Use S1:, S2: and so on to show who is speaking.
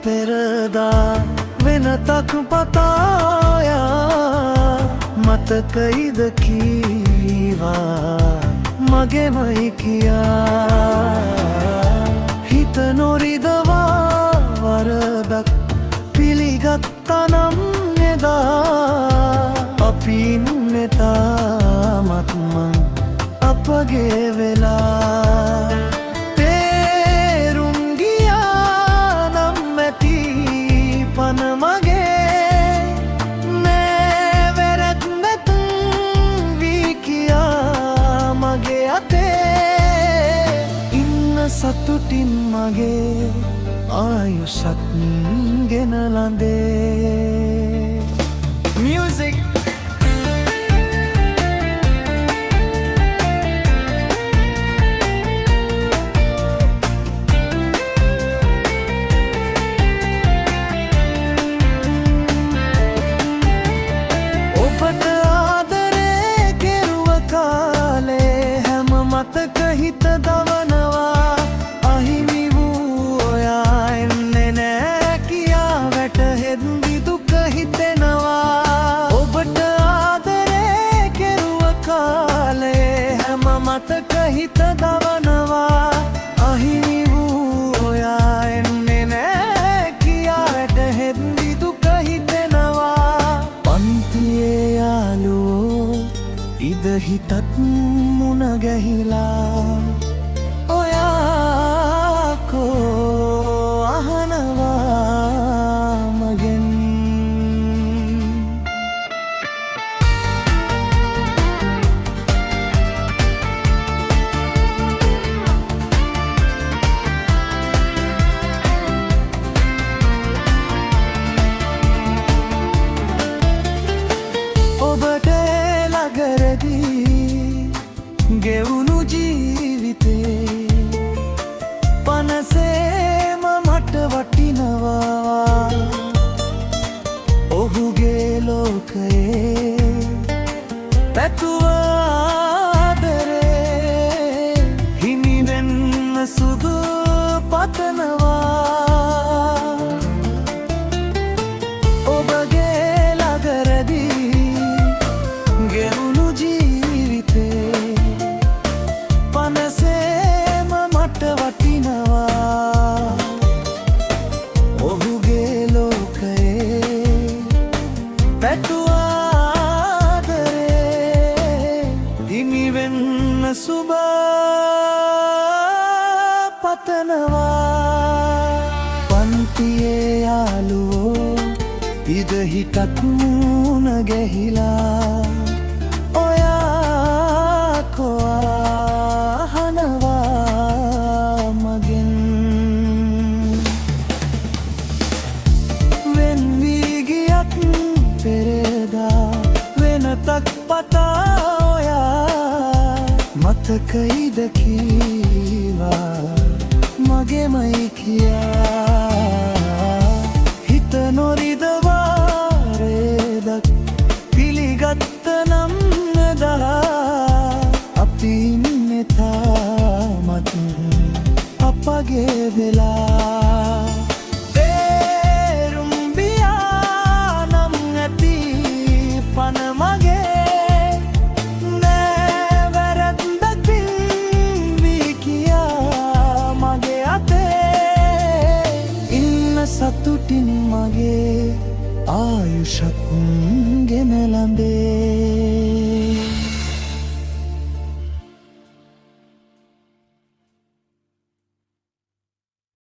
S1: පෙරදා වෙනතක් පතායා මතකයිද කීවා මගෙමයි කියා හිත නොරිදවා වරදක් පිළිගත්තනම් එදා අපි ඉන්නේ තාමත් මං අපගේ වෙලා තේරුම් ගියා නම් ඇති පන මගේ නෑ වැරැත් නැතුම් වී කියා මගේ අතේ ඉන්න සතුටින් මගේ ආයුෂත් ගෙන ලඳේ Music ඔබට ආදරේ කෙරුව කාලේ හැම මතක හිත දවනවා අහිමි වූ ඔයා එන්නේ නෑ කියා වැටහෙද්දි දුක හිතෙනවා ඔබට ආදරේ කෙරුව කාලේ හැම මතක හිත දවනවා අහිමි වූ ඔයා එන්නේ නෑ කියා වැටහෙද්දි දුක හිතෙනවා පන්තියේ යාළුවෝ ඉද හිතත් මුණ ගැහිලා ඔයා කෝ අහනවා මගෙන් ඔබට ළඟරදී ගෙවුණු ජීවිතේ පනසේම මට වටිනවා ඔහුගේ ලෝකයේ පැතුව ආදරේ හිමි වෙන්න සුදු පතනවා ඔබගේ ළඟරදී ගෙවුණු ජීවිතේ පනසේම මට වටිනවා ඔහුගේ ලෝකයේ පැතුව ආදරේ හිමි වෙන්න සුබ පතනවා පන්තියේ යාළුවෝ ඉද හිතත් මුණ ගැහිලා ඔයා කෝ අහනවා මගෙන් වෙන් වී ගියත් පෙරදා වෙනතක් පතා ඔයා මතකයිද කීවා මගෙමයි කියා හිත නොරිදවා රේදක් පිළිගත්ත නම් එදා අපි ඉන්නේ තාමත් අපගේ වෙලා තේරුම් ගියා නම් ඇති පන මගේ නෑ වැරැද්දක් වී කියා මගේ අතේ ඉන්න සතුටින් මගේ ආයුෂත් ගෙන ලඳේ